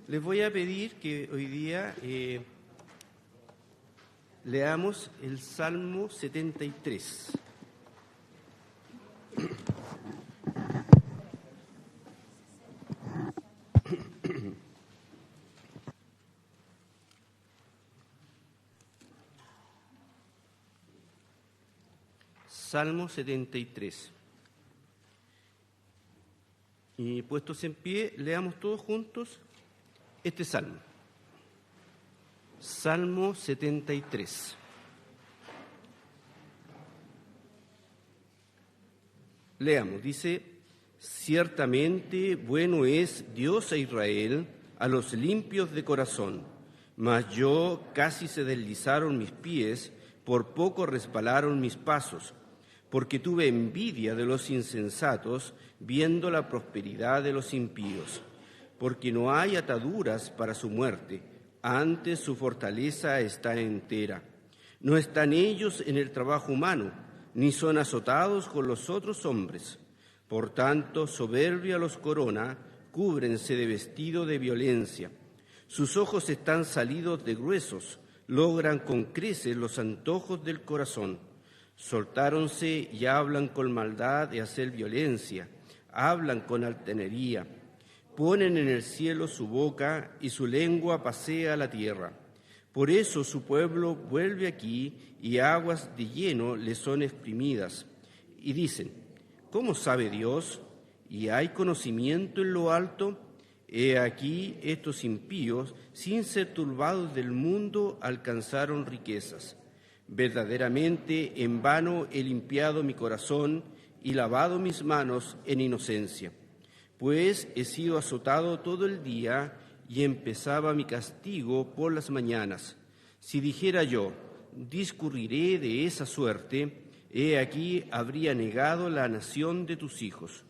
Les voy a pedir que hoy día leamos el Salmo 73. Salmo 73. Y puestos en pie, leamos todos juntos este salmo. Salmo 73. Leamos, dice: ciertamente bueno es Dios a Israel, a los limpios de corazón, mas yo casi se deslizaron mis pies, por poco resbalaron mis pasos, porque tuve envidia de los insensatos, viendo la prosperidad de los impíos. Porque no hay ataduras para su muerte, antes su fortaleza está entera. No están ellos en el trabajo humano, ni son azotados con los otros hombres. Por tanto, soberbia los corona, cúbrense de vestido de violencia. Sus ojos están salidos de gruesos, logran con creces los antojos del corazón. Soltáronse y hablan con maldad de hacer violencia, hablan con altanería. Ponen en el cielo su boca y su lengua pasea la tierra. Por eso su pueblo vuelve aquí y aguas de lleno le son exprimidas. Y dicen: ¿cómo sabe Dios? ¿Y hay conocimiento en lo alto? He aquí estos impíos, sin ser turbados del mundo, alcanzaron riquezas. Verdaderamente en vano he limpiado mi corazón y lavado mis manos en inocencia. Pues he sido azotado todo el día y empezaba mi castigo por las mañanas. Si dijera yo, discurriré de esa suerte, he aquí habría negado la nación de tus hijos.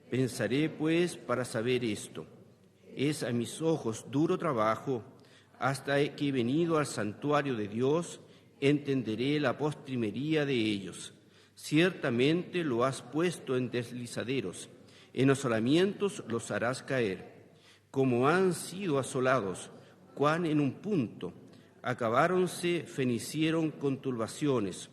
Pensaré pues para saber esto. Es a mis ojos duro trabajo, hasta que he venido al santuario de Dios, entenderé la postrimería de ellos. Ciertamente lo has puesto en deslizaderos, en asolamientos los harás caer. Como han sido asolados, cuán en un punto, acabáronse, fenecieron con turbaciones.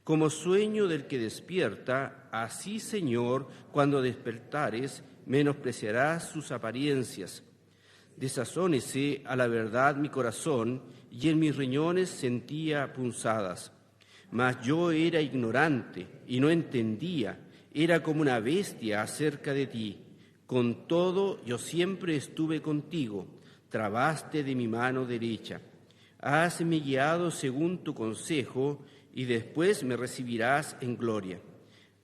Como sueño del que despierta, así, Señor, cuando despertares, menospreciarás sus apariencias. Desazónese a la verdad mi corazón, y en mis riñones sentía punzadas. Mas yo era ignorante y no entendía, era como una bestia acerca de ti. Con todo, yo siempre estuve contigo, trabaste de mi mano derecha. Hasme guiado según tu consejo, y después me recibirás en gloria.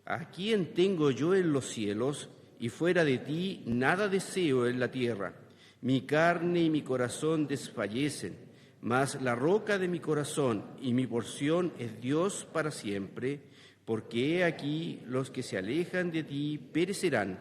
¿A quién tengo yo en los cielos? Y fuera de ti nada deseo en la tierra. Mi carne y mi corazón desfallecen, mas la roca de mi corazón y mi porción es Dios para siempre, porque he aquí los que se alejan de ti perecerán.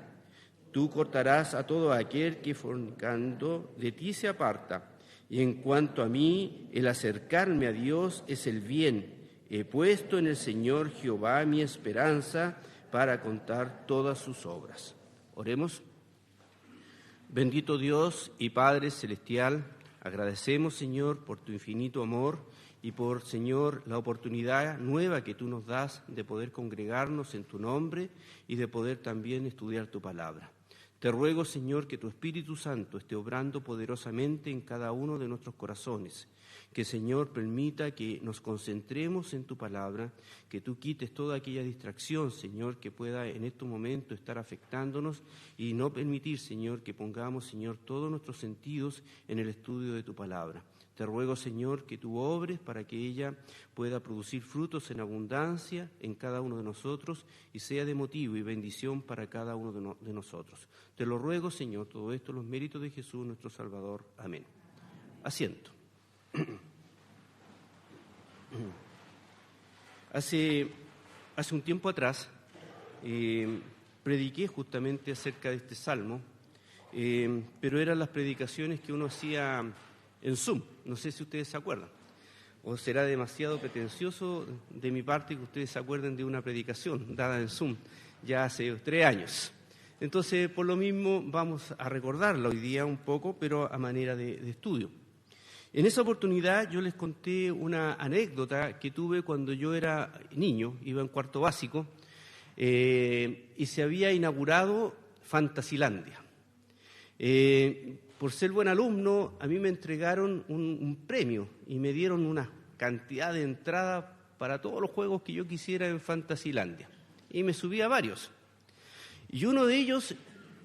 Tú cortarás a todo aquel que fornicando de ti se aparta. Y en cuanto a mí, el acercarme a Dios es el bien. He puesto en el Señor Jehová mi esperanza para contar todas sus obras. Oremos. Bendito Dios y Padre Celestial, agradecemos, Señor, por tu infinito amor y por, Señor, la oportunidad nueva que tú nos das de poder congregarnos en tu nombre y de poder también estudiar tu palabra. Te ruego, Señor, que tu Espíritu Santo esté obrando poderosamente en cada uno de nuestros corazones. Que, Señor, permita que nos concentremos en tu palabra, que tú quites toda aquella distracción, Señor, que pueda en estos momentos estar afectándonos y no permitir, Señor, que pongamos, Señor, todos nuestros sentidos en el estudio de tu palabra. Te ruego, Señor, que tú obres para que ella pueda producir frutos en abundancia en cada uno de nosotros y sea de motivo y bendición para cada uno de nosotros. Te lo ruego, Señor, todo esto en los méritos de Jesús, nuestro Salvador. Amén. Asiento. Hace un tiempo atrás prediqué justamente acerca de este salmo, pero eran las predicaciones que uno hacía en Zoom. No sé si ustedes se acuerdan, o será demasiado pretencioso de mi parte que ustedes se acuerden de una predicación dada en Zoom ya hace 3 años. Entonces, por lo mismo, vamos a recordarla hoy día un poco, pero a manera de estudio. En esa oportunidad yo les conté una anécdota que tuve cuando yo era niño, iba en cuarto básico, y se había inaugurado Fantasilandia. Por ser buen alumno, a mí me entregaron un premio y me dieron una cantidad de entradas para todos los juegos que yo quisiera en Fantasilandia. Y me subí a varios. Y uno de ellos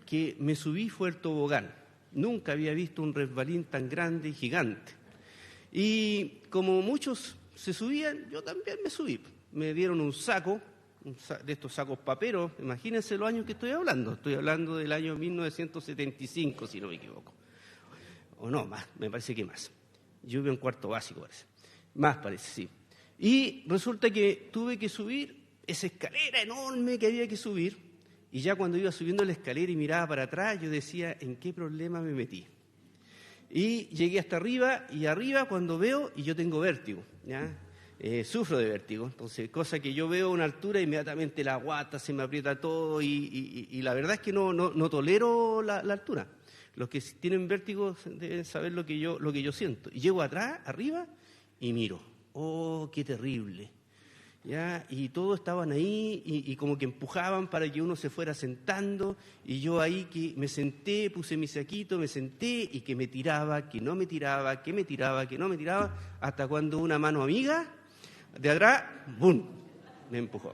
que me subí fue el tobogán. Nunca había visto un resbalín tan grande y gigante. Y como muchos se subían, yo también me subí. Me dieron un saco de estos sacos paperos. Imagínense los años que estoy hablando. Estoy hablando del año 1975, si no me equivoco. O no, más, me parece que más. Yo iba en cuarto básico, parece. Más parece, sí. Y resulta que tuve que subir esa escalera enorme que había que subir. Y ya cuando iba subiendo la escalera y miraba para atrás, yo decía, ¿en qué problema me metí? Y llegué hasta arriba, y arriba cuando veo, y yo tengo vértigo, ¿ya? Sufro de vértigo, entonces, cosa que yo veo a una altura, inmediatamente la guata, se me aprieta todo, y la verdad es que no tolero la altura. Los que tienen vértigo deben saber lo que yo siento. Y llego atrás, arriba, y miro, ¡oh, qué terrible! ¿Ya? Y todos estaban ahí y como que empujaban para que uno se fuera sentando, y yo ahí que me senté, puse mi saquito, me senté y que me tiraba, que no me tiraba, que me tiraba, que no me tiraba, hasta cuando una mano amiga de atrás, ¡bum!, me empujó.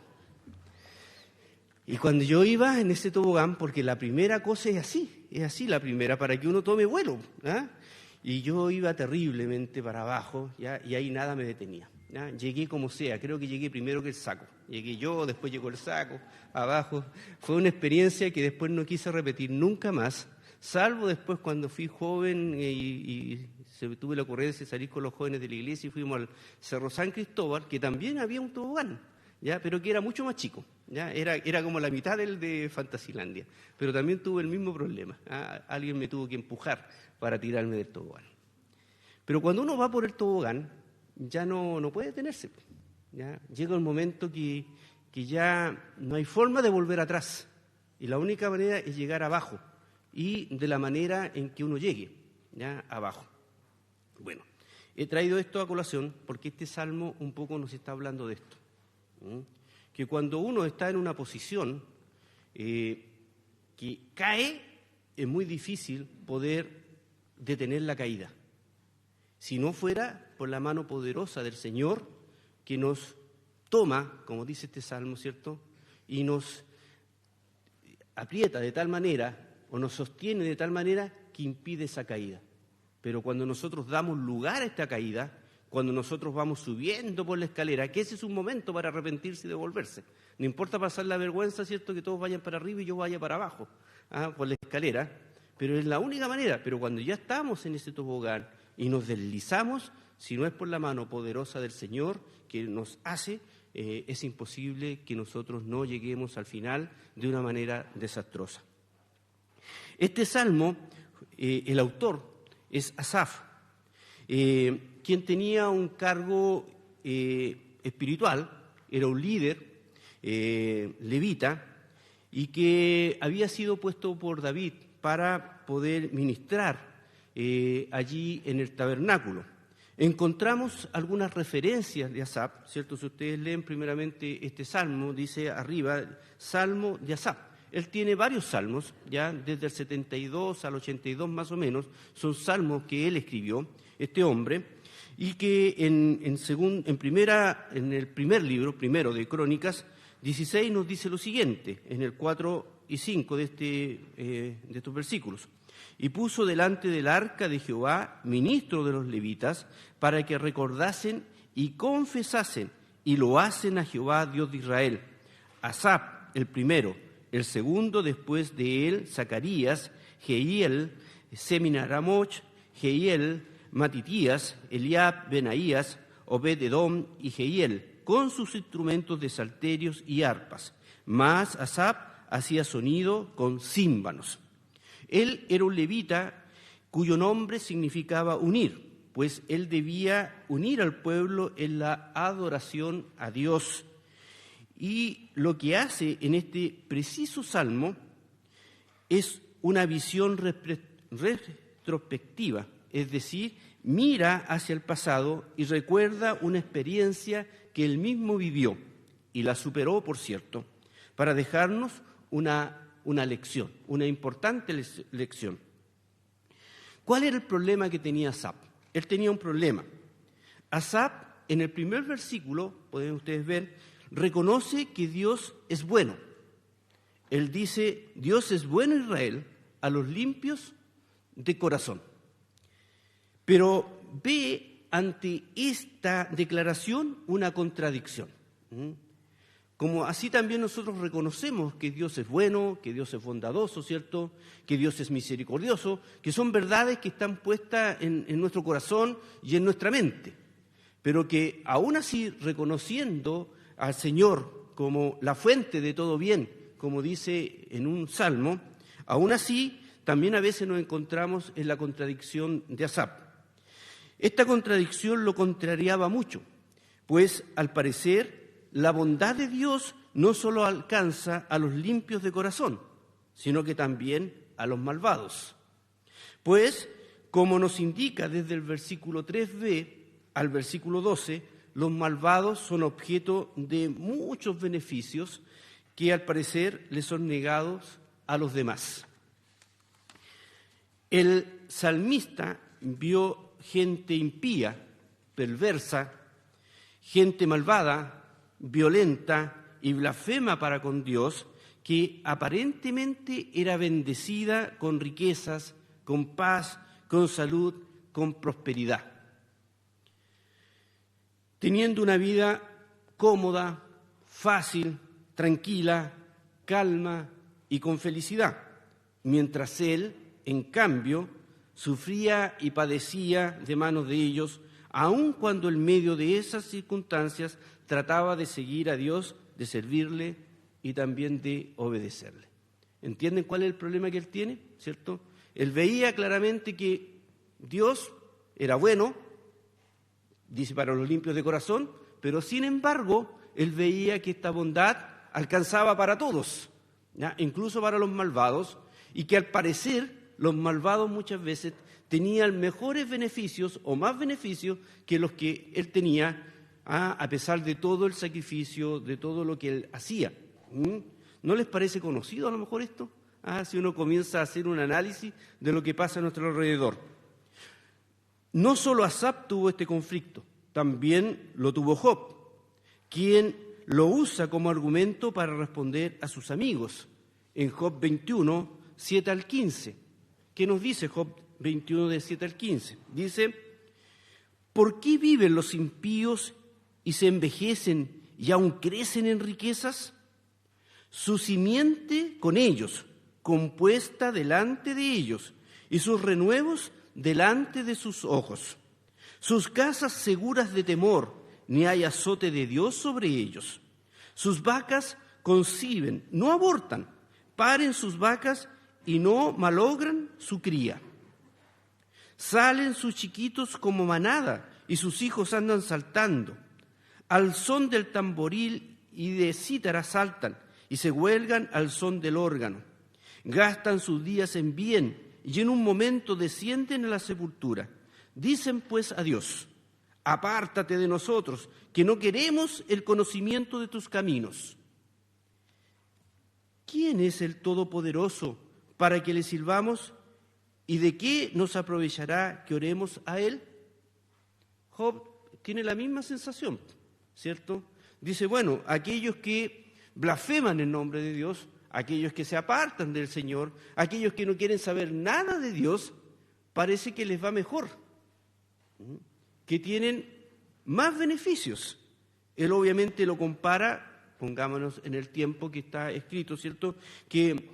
Y cuando yo iba en ese tobogán, porque la primera cosa es así la primera, para que uno tome vuelo, ¿ah? Y yo iba terriblemente para abajo, ¿ya? Y ahí nada me detenía. ¿Ya? Llegué como sea, creo que llegué primero que el saco. Llegué yo, después llegó el saco, abajo. Fue una experiencia que después no quise repetir nunca más, salvo después cuando fui joven y tuve la ocurrencia de salir con los jóvenes de la iglesia y fuimos al Cerro San Cristóbal, que también había un tobogán, ¿ya? Pero que era mucho más chico, ¿ya? Era como la mitad del de Fantasilandia, pero también tuve el mismo problema, ¿ah? Alguien me tuvo que empujar para tirarme del tobogán. Pero cuando uno va por el tobogán, ya no puede detenerse, ¿ya? Llega un momento que ya no hay forma de volver atrás, y la única manera es llegar abajo, y de la manera en que uno llegue, ¿ya? Abajo. Bueno, he traído esto a colación porque este salmo un poco nos está hablando de esto, que cuando uno está en una posición que cae, es muy difícil poder detener la caída. Si no fuera por la mano poderosa del Señor, que nos toma, como dice este salmo, ¿cierto?, y nos aprieta de tal manera, o nos sostiene de tal manera, que impide esa caída. Pero cuando nosotros damos lugar a esta caída, cuando nosotros vamos subiendo por la escalera, que ese es un momento para arrepentirse y devolverse. No importa pasar la vergüenza, ¿cierto?, que todos vayan para arriba y yo vaya para abajo, por la escalera, pero es la única manera. Pero cuando ya estamos en ese tobogán y nos deslizamos, si no es por la mano poderosa del Señor que nos hace, es imposible que nosotros no lleguemos al final de una manera desastrosa. Este salmo, el autor es Asaf, quien tenía un cargo espiritual, era un líder levita, y que había sido puesto por David para poder ministrar allí en el tabernáculo. Encontramos algunas referencias de Asaf, ¿cierto? Si ustedes leen primeramente este salmo, dice arriba, Salmo de Asaf. Él tiene varios salmos, ya desde el 72 al 82 más o menos, son salmos que él escribió, este hombre, y que en el primer libro, primero de Crónicas, 16 nos dice lo siguiente, en el 4 y 5 de estos versículos. Y puso delante del arca de Jehová ministro de los levitas para que recordasen y confesasen y lo hacen a Jehová Dios de Israel. Asaf, el primero, el segundo después de él, Zacarías, Jehiel, Seminaramoch, Jehiel, Matitías, Eliab, Benaías, Obed-edom y Jehiel, con sus instrumentos de salterios y arpas. Mas Asaf hacía sonido con címbalos. Él era un levita cuyo nombre significaba unir, pues él debía unir al pueblo en la adoración a Dios. Y lo que hace en este preciso salmo es una visión retrospectiva, es decir, mira hacia el pasado y recuerda una experiencia que él mismo vivió, y la superó, por cierto, para dejarnos una lección, una importante lección. ¿Cuál era el problema que tenía Asaf? Él tenía un problema. Asaf, en el primer versículo, pueden ustedes ver, reconoce que Dios es bueno. Él dice, Dios es bueno, Israel, a los limpios de corazón. Pero ve ante esta declaración una contradicción. Como así también nosotros reconocemos que Dios es bueno, que Dios es bondadoso, ¿cierto? Que Dios es misericordioso, que son verdades que están puestas en nuestro corazón y en nuestra mente. Pero que aún así, reconociendo al Señor como la fuente de todo bien, como dice en un salmo, aún así también a veces nos encontramos en la contradicción de Asaf. Esta contradicción lo contrariaba mucho, pues al parecer la bondad de Dios no solo alcanza a los limpios de corazón, sino que también a los malvados. Pues, como nos indica desde el versículo 3b al versículo 12, los malvados son objeto de muchos beneficios que al parecer les son negados a los demás. El salmista vio gente impía, perversa, gente malvada, violenta y blasfema para con Dios, que aparentemente era bendecida con riquezas, con paz, con salud, con prosperidad, teniendo una vida cómoda, fácil, tranquila, calma y con felicidad, mientras él, en cambio, sufría y padecía de manos de ellos, aun cuando en medio de esas circunstancias trataba de seguir a Dios, de servirle y también de obedecerle. ¿Entienden cuál es el problema que él tiene? ¿Cierto? Él veía claramente que Dios era bueno, dice para los limpios de corazón, pero sin embargo, él veía que esta bondad alcanzaba para todos, ¿ya? Incluso para los malvados, y que al parecer los malvados muchas veces tenían mejores beneficios o más beneficios que los que él tenía, a pesar de todo el sacrificio, de todo lo que él hacía. ¿No les parece conocido a lo mejor esto? Si uno comienza a hacer un análisis de lo que pasa a nuestro alrededor. No solo Asaf tuvo este conflicto, también lo tuvo Job, quien lo usa como argumento para responder a sus amigos. En Job 21, 7 al 15. ¿Qué nos dice Job 21, de 7 al 15? Dice, ¿por qué viven los impíos y se envejecen y aún crecen en riquezas? Su simiente con ellos, compuesta delante de ellos, y sus renuevos delante de sus ojos. Sus casas seguras de temor, ni hay azote de Dios sobre ellos. Sus vacas conciben, no abortan, paren sus vacas y no malogran su cría. Salen sus chiquitos como manada y sus hijos andan saltando. Al son del tamboril y de cítara saltan y se huelgan al son del órgano. Gastan sus días en bien y en un momento descienden a la sepultura. Dicen pues a Dios, apártate de nosotros, que no queremos el conocimiento de tus caminos. ¿Quién es el Todopoderoso para que le sirvamos? ¿Y de qué nos aprovechará que oremos a Él? Job tiene la misma sensación, ¿cierto? Dice, bueno, aquellos que blasfeman el nombre de Dios, aquellos que se apartan del Señor, aquellos que no quieren saber nada de Dios, parece que les va mejor, que tienen más beneficios. Él obviamente lo compara, pongámonos en el tiempo que está escrito, ¿cierto?, que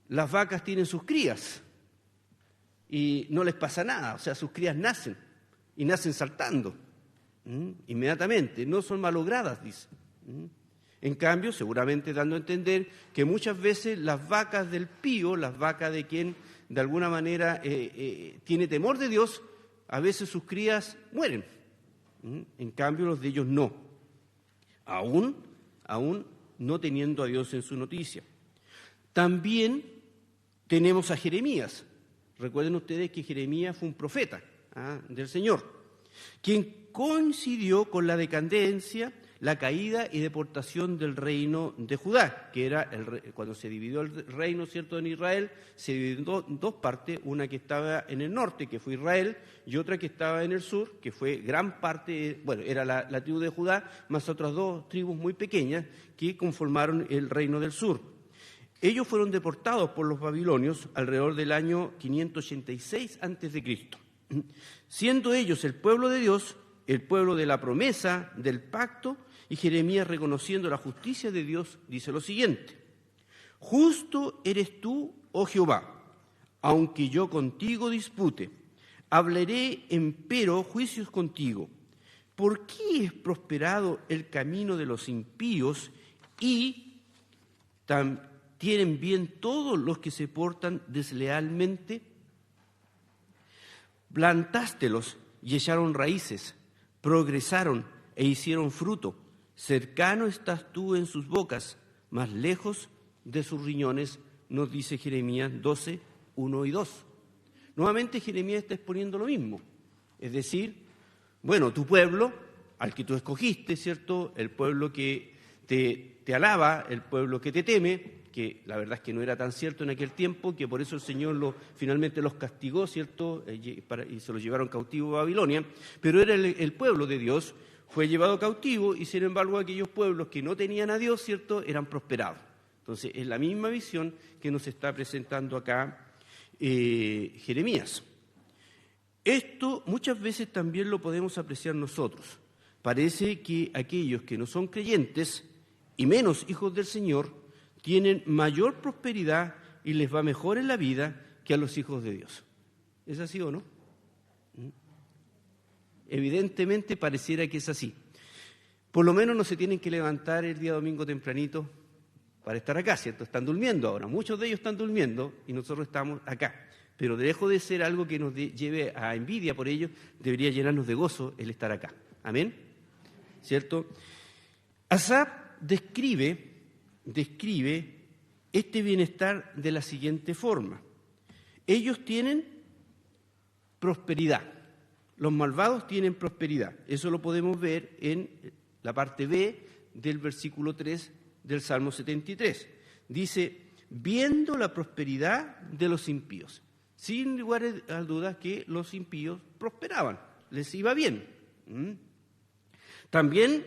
las vacas tienen sus crías y no les pasa nada, o sea, sus crías nacen y nacen saltando inmediatamente, no son malogradas, dice. En cambio, seguramente dando a entender que muchas veces las vacas del pío, las vacas de quien de alguna manera tiene temor de Dios, a veces sus crías mueren. En cambio, los de ellos no. Aún no teniendo a Dios en su noticia. También tenemos a Jeremías. Recuerden ustedes que Jeremías fue un profeta del Señor, quien coincidió con la decadencia, la caída y deportación del reino de Judá, que era cuando se dividió el reino, ¿cierto?, en Israel, se dividió en dos partes, una que estaba en el norte, que fue Israel, y otra que estaba en el sur, que fue gran parte, bueno, era la tribu de Judá, más otras dos tribus muy pequeñas que conformaron el reino del sur. Ellos fueron deportados por los babilonios alrededor del año 586 a.C., siendo ellos el pueblo de Dios, el pueblo de la promesa, del pacto, y Jeremías, reconociendo la justicia de Dios, dice lo siguiente: justo eres tú, oh Jehová, aunque yo contigo dispute, hablaré empero juicios contigo. ¿Por qué es prosperado el camino de los impíos y tienen bien todos los que se portan deslealmente? Plantástelos y echaron raíces, progresaron e hicieron fruto. Cercano estás tú en sus bocas, más lejos de sus riñones, nos dice Jeremías 12, 1 y 2. Nuevamente Jeremías está exponiendo lo mismo. Es decir, bueno, tu pueblo, al que tú escogiste, ¿cierto?, el pueblo que te alaba, el pueblo que te teme, que la verdad es que no era tan cierto en aquel tiempo, que por eso el Señor finalmente los castigó, ¿cierto?, y se los llevaron cautivo a Babilonia, pero era el pueblo de Dios, fue llevado cautivo, y sin embargo aquellos pueblos que no tenían a Dios, ¿cierto?, eran prosperados. Entonces es la misma visión que nos está presentando acá Jeremías. Esto muchas veces también lo podemos apreciar nosotros. Parece que aquellos que no son creyentes y menos hijos del Señor tienen mayor prosperidad y les va mejor en la vida que a los hijos de Dios. ¿Es así o no? Evidentemente pareciera que es así. Por lo menos no se tienen que levantar el día domingo tempranito para estar acá, ¿cierto? Están durmiendo ahora, muchos de ellos están durmiendo y nosotros estamos acá. Pero lejos de ser algo que nos lleve a envidia por ellos, debería llenarnos de gozo el estar acá. ¿Amén? ¿Cierto? Asaf describe este bienestar de la siguiente forma. Ellos tienen prosperidad. Los malvados tienen prosperidad. Eso lo podemos ver en la parte B del versículo 3 del Salmo 73. Dice, viendo la prosperidad de los impíos. Sin lugar a dudas que los impíos prosperaban, les iba bien. También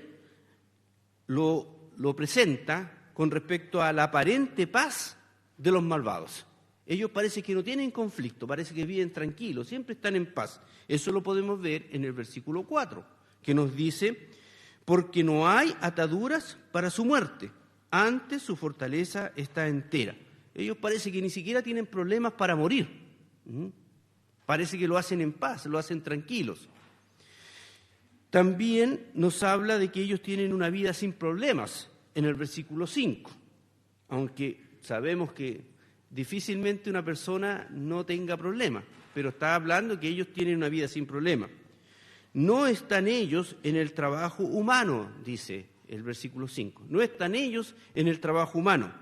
lo presenta con respecto a la aparente paz de los malvados. Ellos parece que no tienen conflicto, parece que viven tranquilos, siempre están en paz. Eso lo podemos ver en el versículo 4, que nos dice, porque no hay ataduras para su muerte, antes su fortaleza está entera. Ellos parece que ni siquiera tienen problemas para morir. Parece que lo hacen en paz, lo hacen tranquilos. También nos habla de que ellos tienen una vida sin problemas, en el versículo 5, aunque sabemos que difícilmente una persona no tenga problemas, pero está hablando que ellos tienen una vida sin problemas. No están ellos en el trabajo humano, dice el versículo 5, no están ellos en el trabajo humano,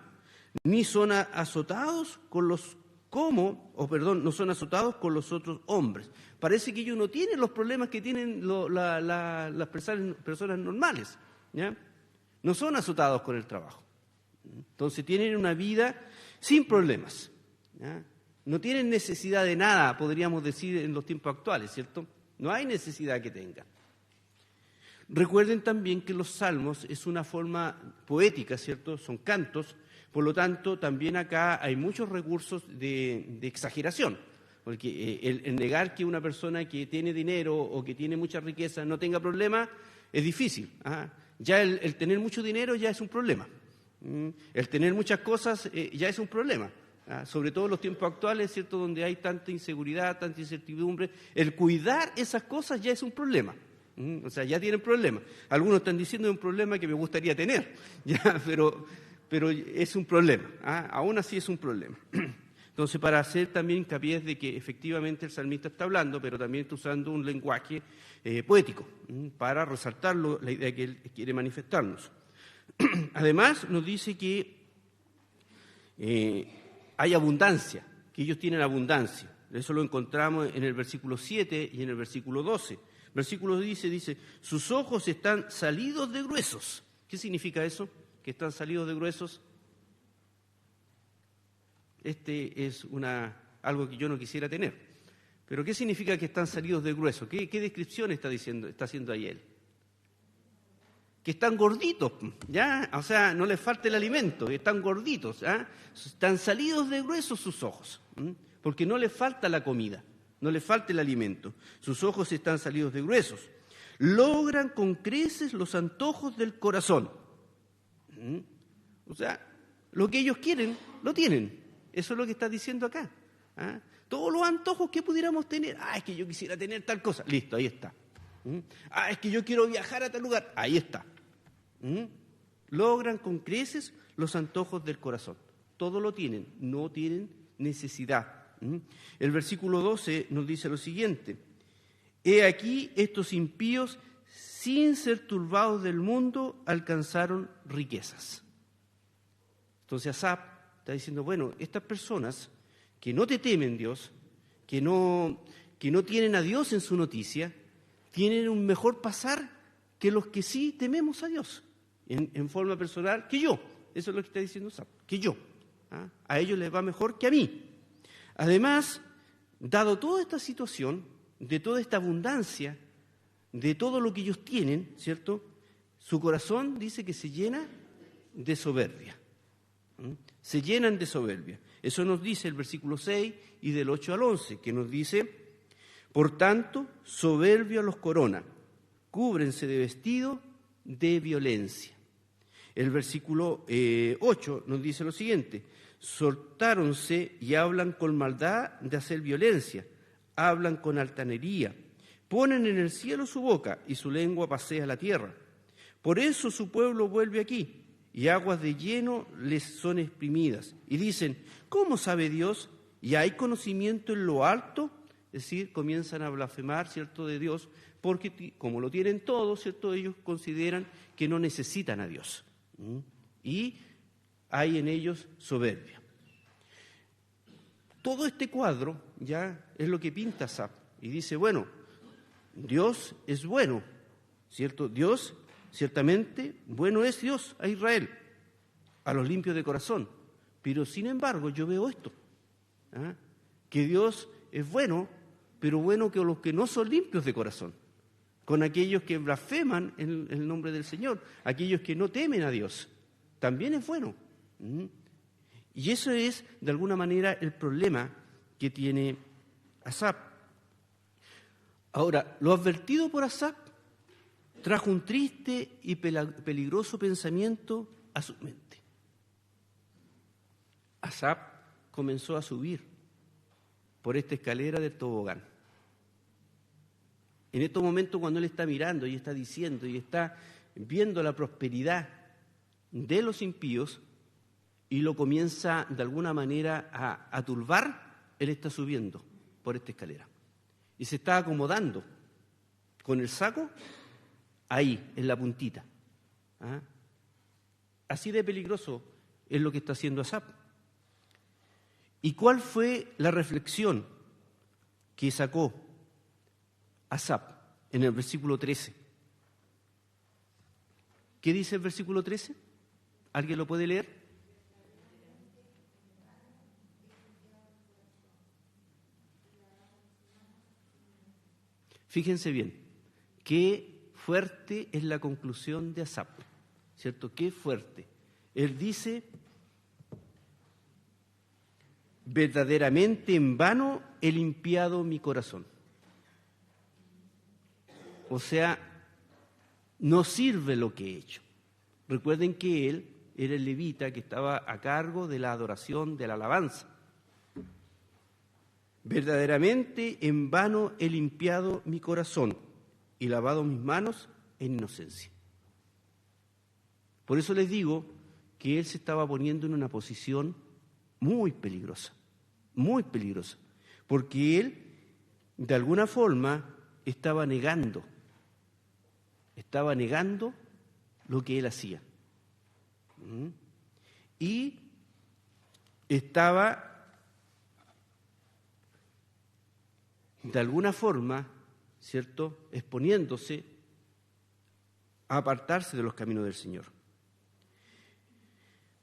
ni son azotados no son azotados con los otros hombres. Parece que ellos no tienen los problemas que tienen las personas normales, ¿ya? No son azotados con el trabajo. Entonces tienen una vida sin problemas, ¿ya? No tienen necesidad de nada, podríamos decir en los tiempos actuales, ¿cierto? No hay necesidad que tengan. Recuerden también que los salmos es una forma poética, ¿cierto? Son cantos, por lo tanto también acá hay muchos recursos de exageración, porque el negar que una persona que tiene dinero o que tiene mucha riqueza no tenga problemas es difícil. Ya el tener mucho dinero ya es un problema. El tener muchas cosas ya es un problema. Sobre todo en los tiempos actuales, ¿cierto?, donde hay tanta inseguridad, tanta incertidumbre, el cuidar esas cosas ya es un problema. O sea, ya tienen problemas. Algunos están diciendo que es un problema que me gustaría tener, ya, pero es un problema. Aún así es un problema. Entonces, para hacer también hincapié de que efectivamente el salmista está hablando, pero también está usando un lenguaje poético para resaltar la idea que él quiere manifestarnos. Además, nos dice que hay abundancia, que ellos tienen abundancia. Eso lo encontramos en el versículo 7 y en el versículo 12. Versículo 10 dice, sus ojos están salidos de gruesos. ¿Qué significa eso? ¿Que están salidos de gruesos? Este es algo que yo no quisiera tener. Pero ¿qué significa que están salidos de gruesos? ¿Qué descripción está haciendo ahí él? Que están gorditos, ¿ya? O sea, no les falta el alimento, están gorditos, ¿ya? Están salidos de gruesos sus ojos, porque no les falta la comida, no les falta el alimento. Sus ojos están salidos de gruesos. Logran con creces los antojos del corazón. O sea, lo que ellos quieren, lo tienen. Eso es lo que está diciendo acá. Todos los antojos que pudiéramos tener. Es que yo quisiera tener tal cosa. Listo, ahí está. Es que yo quiero viajar a tal lugar. Ahí está. Logran con creces los antojos del corazón. Todo lo tienen, no tienen necesidad. El versículo 12 nos dice lo siguiente. He aquí estos impíos, sin ser turbados del mundo, alcanzaron riquezas. Entonces Asaf está diciendo, bueno, estas personas que no te temen, Dios, que no tienen a Dios en su noticia, tienen un mejor pasar que los que sí tememos a Dios, en forma personal, que yo. Eso es lo que está diciendo Asaf, que yo. A ellos les va mejor que a mí. Además, dado toda esta situación, de toda esta abundancia, de todo lo que ellos tienen, ¿cierto? Su corazón dice que se llena de soberbia. Se llenan de soberbia. Eso nos dice el versículo 6 y del 8 al 11, que nos dice, por tanto, soberbia los corona, cúbrense de vestido de violencia. El versículo 8 nos dice lo siguiente, soltáronse y hablan con maldad de hacer violencia, hablan con altanería, ponen en el cielo su boca y su lengua pasea la tierra. Por eso su pueblo vuelve aquí y aguas de lleno les son exprimidas. Y dicen, ¿cómo sabe Dios? ¿Y hay conocimiento en lo alto? Es decir, comienzan a blasfemar, ¿cierto?, de Dios, porque como lo tienen todo, ¿cierto?, ellos consideran que no necesitan a Dios. Y hay en ellos soberbia. Todo este cuadro ya es lo que pinta Asaf. Y dice, bueno, Dios es bueno, ¿cierto? Dios, ciertamente, bueno es Dios a Israel, a los limpios de corazón. Pero sin embargo, yo veo esto, que Dios es bueno, pero bueno que los que no son limpios de corazón, con aquellos que blasfeman en el nombre del Señor, aquellos que no temen a Dios, también es bueno. Y eso es, de alguna manera, el problema que tiene Asaf. Ahora, lo advertido por Asaf trajo un triste y peligroso pensamiento a su mente. Asaf comenzó a subir por esta escalera del tobogán. En estos momentos, cuando él está mirando y está diciendo y está viendo la prosperidad de los impíos y lo comienza de alguna manera a turbar, él está subiendo por esta escalera y se está acomodando con el saco ahí, en la puntita. Así de peligroso es lo que está haciendo Asaf. ¿Y cuál fue la reflexión que sacó Asaf en el versículo 13? ¿Qué dice el versículo 13? ¿Alguien lo puede leer? Fíjense bien, qué fuerte es la conclusión de Asaf, ¿cierto? Qué fuerte. Él dice, verdaderamente en vano he limpiado mi corazón. O sea, no sirve lo que he hecho. Recuerden que él era el levita que estaba a cargo de la adoración, de la alabanza. Verdaderamente en vano he limpiado mi corazón y lavado mis manos en inocencia. Por eso les digo que él se estaba poniendo en una posición muy peligrosa, porque él, de alguna forma, estaba negando lo que él hacía. Y estaba de alguna forma, ¿cierto?, exponiéndose a apartarse de los caminos del Señor.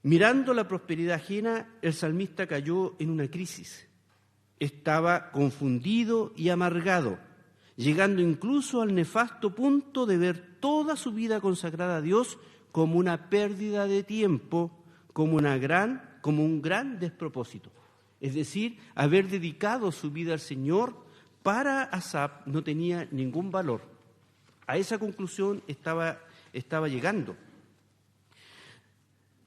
Mirando la prosperidad ajena, el salmista cayó en una crisis. Estaba confundido y amargado, llegando incluso al nefasto punto de ver toda su vida consagrada a Dios como una pérdida de tiempo, como un gran despropósito. Es decir, haber dedicado su vida al Señor para Asaf no tenía ningún valor. A esa conclusión estaba llegando.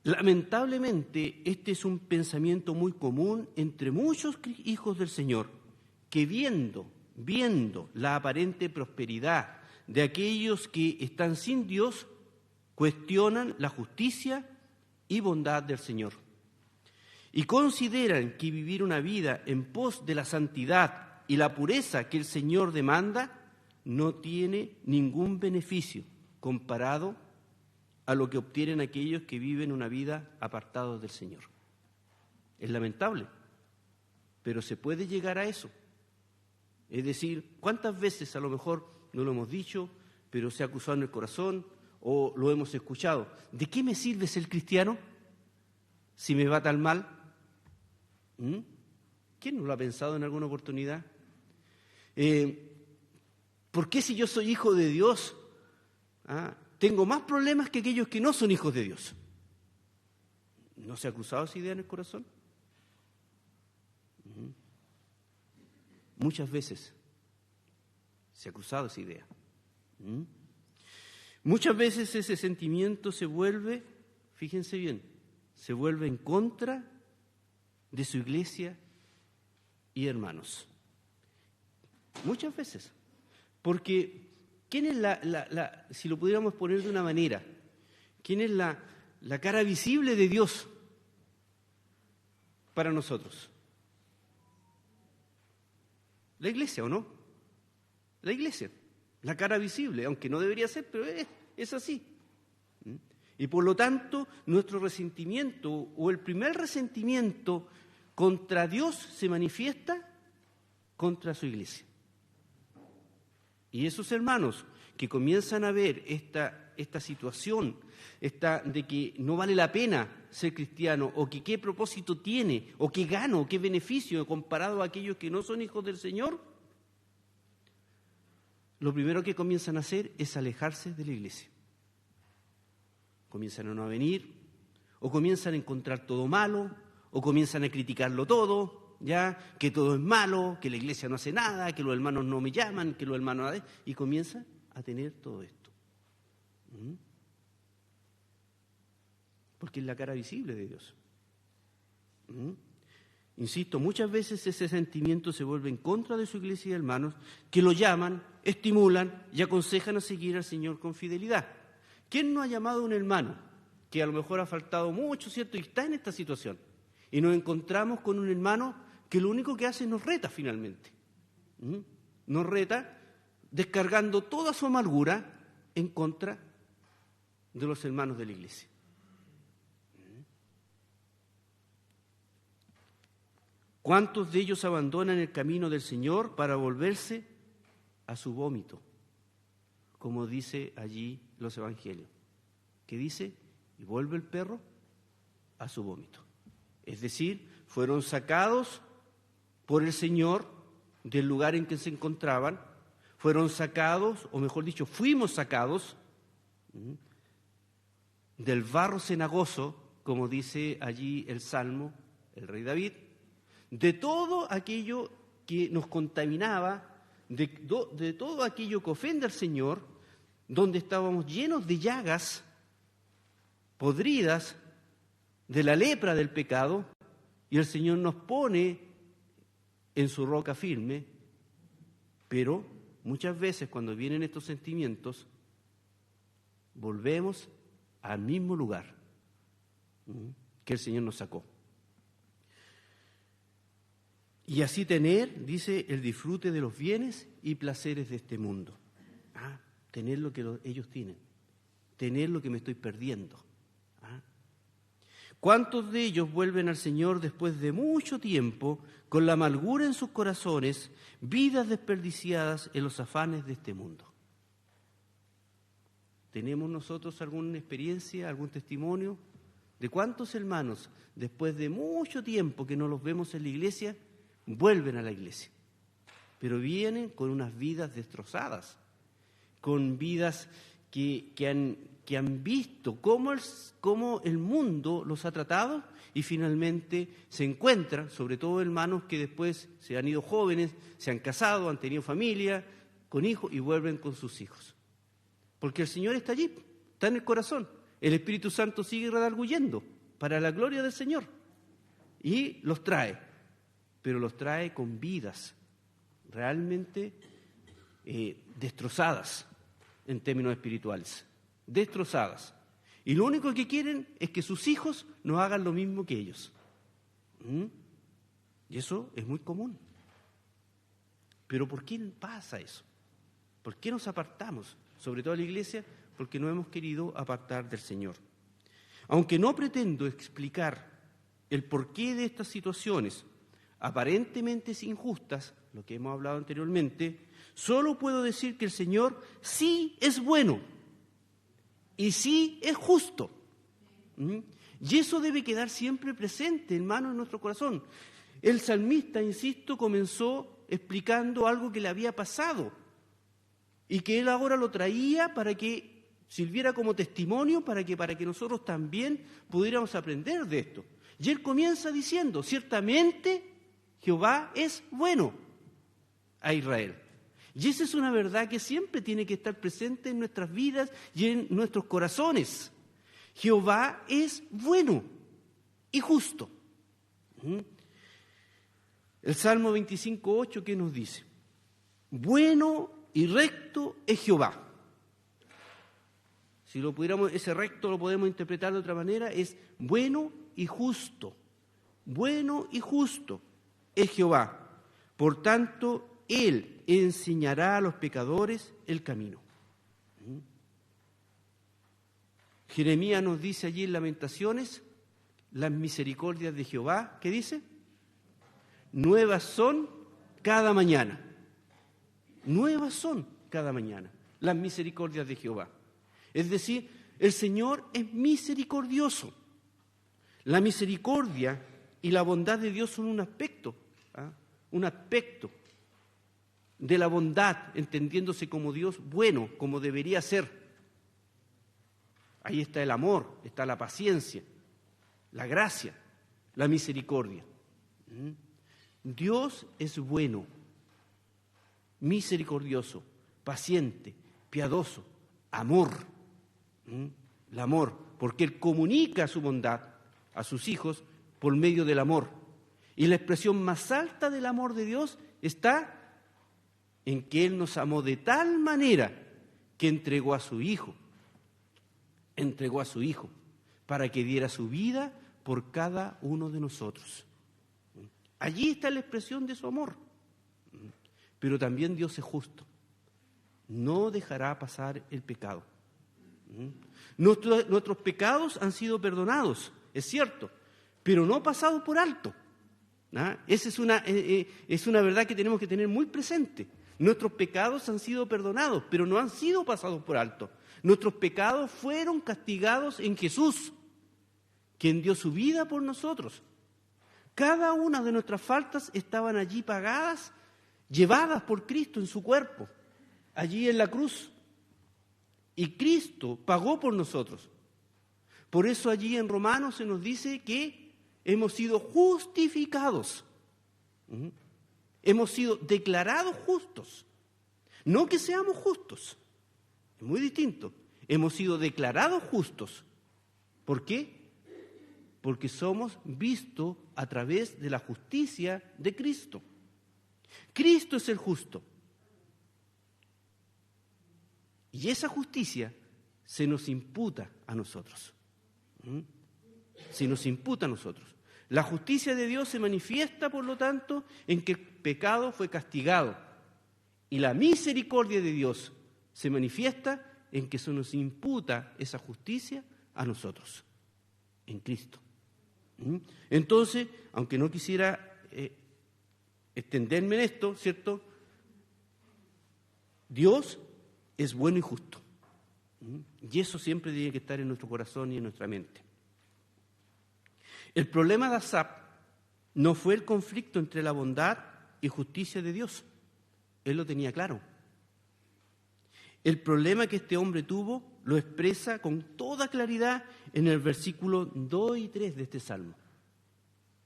Lamentablemente, este es un pensamiento muy común entre muchos hijos del Señor, que viendo la aparente prosperidad de aquellos que están sin Dios, cuestionan la justicia y bondad del Señor. Y consideran que vivir una vida en pos de la santidad y la pureza que el Señor demanda no tiene ningún beneficio comparado a lo que obtienen aquellos que viven una vida apartados del Señor. Es lamentable, pero se puede llegar a eso. Es decir, ¿cuántas veces a lo mejor no lo hemos dicho, pero se ha acusado en el corazón o lo hemos escuchado? ¿De qué me sirve ser cristiano si me va tan mal? ¿Quién no lo ha pensado en alguna oportunidad? ¿Por qué si yo soy hijo de Dios tengo más problemas que aquellos que no son hijos de Dios? ¿No se ha cruzado esa idea en el corazón? Muchas veces se ha cruzado esa idea. Muchas veces ese sentimiento se vuelve, fíjense bien, se vuelve en contra de su iglesia y hermanos. Muchas veces. Porque, ¿quién es si lo pudiéramos poner de una manera, quién es la cara visible de Dios para nosotros? La iglesia, ¿o no? La iglesia, la cara visible, aunque no debería ser, pero es así. Y por lo tanto, nuestro resentimiento o el primer resentimiento contra Dios se manifiesta contra su iglesia. Y esos hermanos que comienzan a ver esta situación, de que no vale la pena ser cristiano, o que qué propósito tiene, o qué gano, o qué beneficio comparado a aquellos que no son hijos del Señor, lo primero que comienzan a hacer es alejarse de la iglesia. Comienzan a no venir, o comienzan a encontrar todo malo, o comienzan a criticarlo todo, ya que todo es malo, que la iglesia no hace nada, que los hermanos no me llaman, que los hermanos... Y comienzan a tener todo esto. Porque es la cara visible de Dios. Insisto, muchas veces ese sentimiento se vuelve en contra de su iglesia y hermanos, que lo llaman, estimulan y aconsejan a seguir al Señor con fidelidad. ¿Quién no ha llamado a un hermano que a lo mejor ha faltado mucho, ¿cierto?, y está en esta situación? Y nos encontramos con un hermano que lo único que hace es nos reta finalmente. Nos reta descargando toda su amargura en contra de los hermanos de la iglesia. ¿Cuántos de ellos abandonan el camino del Señor para volverse a su vómito? Como dice allí los evangelios. ¿Qué dice? Y vuelve el perro a su vómito. Es decir, fueron sacados por el Señor del lugar en que se encontraban, fueron sacados, o mejor dicho, fuimos sacados del barro cenagoso, como dice allí el Salmo, el rey David, de todo aquello que nos contaminaba, de todo aquello que ofende al Señor, donde estábamos llenos de llagas podridas de la lepra del pecado, y el Señor nos pone en su roca firme, pero muchas veces cuando vienen estos sentimientos, volvemos al mismo lugar que el Señor nos sacó. Y así tener, dice, el disfrute de los bienes y placeres de este mundo. Tener lo que ellos tienen, tener lo que me estoy perdiendo. ¿Cuántos de ellos vuelven al Señor después de mucho tiempo, con la amargura en sus corazones, vidas desperdiciadas en los afanes de este mundo? ¿Tenemos nosotros alguna experiencia, algún testimonio de cuántos hermanos, después de mucho tiempo que no los vemos en la iglesia, vuelven a la iglesia? Pero vienen con unas vidas destrozadas, con vidas que han visto cómo el mundo los ha tratado y finalmente se encuentran, sobre todo hermanos que después se han ido jóvenes, se han casado, han tenido familia, con hijos y vuelven con sus hijos. Porque el Señor está allí, está en el corazón. El Espíritu Santo sigue redarguyendo para la gloria del Señor y los trae, pero los trae con vidas realmente destrozadas en términos espirituales, destrozadas. Y lo único que quieren es que sus hijos no hagan lo mismo que ellos. Y eso es muy común. Pero ¿por qué pasa eso? ¿Por qué nos apartamos? Sobre todo la iglesia, porque no hemos querido apartar del Señor. Aunque no pretendo explicar el porqué de estas situaciones aparentemente injustas, lo que hemos hablado anteriormente, solo puedo decir que el Señor sí es bueno y sí es justo. Y eso debe quedar siempre presente, hermano, en nuestro corazón. El salmista, insisto, comenzó explicando algo que le había pasado y que él ahora lo traía para que sirviera como testimonio, para que nosotros también pudiéramos aprender de esto. Y él comienza diciendo, ciertamente Jehová es bueno a Israel. Y esa es una verdad que siempre tiene que estar presente en nuestras vidas y en nuestros corazones. Jehová es bueno y justo. El Salmo 25:8, ¿qué nos dice? Bueno y recto es Jehová. Si lo pudiéramos, ese recto lo podemos interpretar de otra manera, es bueno y justo. Bueno y justo es Jehová. Por tanto, Él enseñará a los pecadores el camino. Jeremías nos dice allí en Lamentaciones, las misericordias de Jehová, ¿qué dice? Nuevas son cada mañana. Nuevas son cada mañana las misericordias de Jehová. Es decir, el Señor es misericordioso. La misericordia y la bondad de Dios son un aspecto de la bondad, entendiéndose como Dios bueno, como debería ser. Ahí está el amor, está la paciencia, la gracia, la misericordia. Dios es bueno, misericordioso, paciente, piadoso, amor. El amor, porque Él comunica su bondad a sus hijos por medio del amor. Y la expresión más alta del amor de Dios está en que Él nos amó de tal manera que entregó a su Hijo para que diera su vida por cada uno de nosotros. Allí está la expresión de su amor. Pero también Dios es justo. No dejará pasar el pecado. Nuestros pecados han sido perdonados, es cierto, pero no pasados por alto. Esa es una verdad que tenemos que tener muy presente. Nuestros pecados han sido perdonados, pero no han sido pasados por alto. Nuestros pecados fueron castigados en Jesús, quien dio su vida por nosotros. Cada una de nuestras faltas estaban allí pagadas, llevadas por Cristo en su cuerpo, allí en la cruz. Y Cristo pagó por nosotros. Por eso allí en Romanos se nos dice que hemos sido justificados. Hemos sido declarados justos. No que seamos justos. Es muy distinto. Hemos sido declarados justos. ¿Por qué? Porque somos vistos a través de la justicia de Cristo. Cristo es el justo. Y esa justicia se nos imputa a nosotros. Se nos imputa a nosotros. La justicia de Dios se manifiesta, por lo tanto, en que el pecado fue castigado. Y la misericordia de Dios se manifiesta en que se nos imputa esa justicia a nosotros, en Cristo. Entonces, aunque no quisiera extenderme en esto, ¿cierto? Dios es bueno y justo. Y eso siempre tiene que estar en nuestro corazón y en nuestra mente. El problema de Asaf no fue el conflicto entre la bondad y justicia de Dios. Él lo tenía claro. El problema que este hombre tuvo lo expresa con toda claridad en el versículo 2 y 3 de este salmo.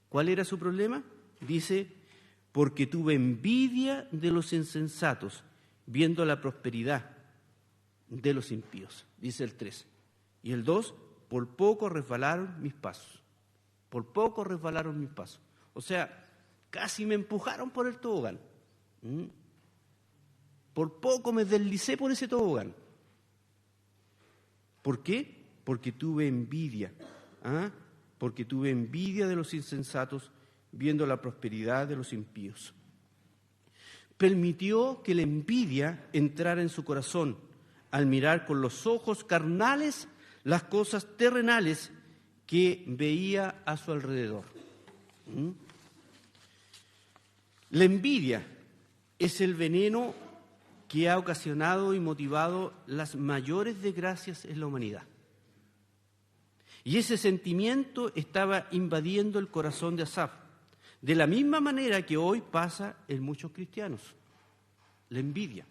¿Cuál era su problema? Dice, porque tuve envidia de los insensatos, viendo la prosperidad de los impíos, dice el 3. Y el 2, por poco resbalaron mis pasos. Por poco resbalaron mis pasos. O sea, casi me empujaron por el tobogán. Por poco me deslicé por ese tobogán. ¿Por qué? Porque tuve envidia. Porque tuve envidia de los insensatos, viendo la prosperidad de los impíos. Permitió que la envidia entrara en su corazón al mirar con los ojos carnales las cosas terrenales que veía a su alrededor. La envidia es el veneno que ha ocasionado y motivado las mayores desgracias en la humanidad. Y ese sentimiento estaba invadiendo el corazón de Asaf, de la misma manera que hoy pasa en muchos cristianos. La envidia.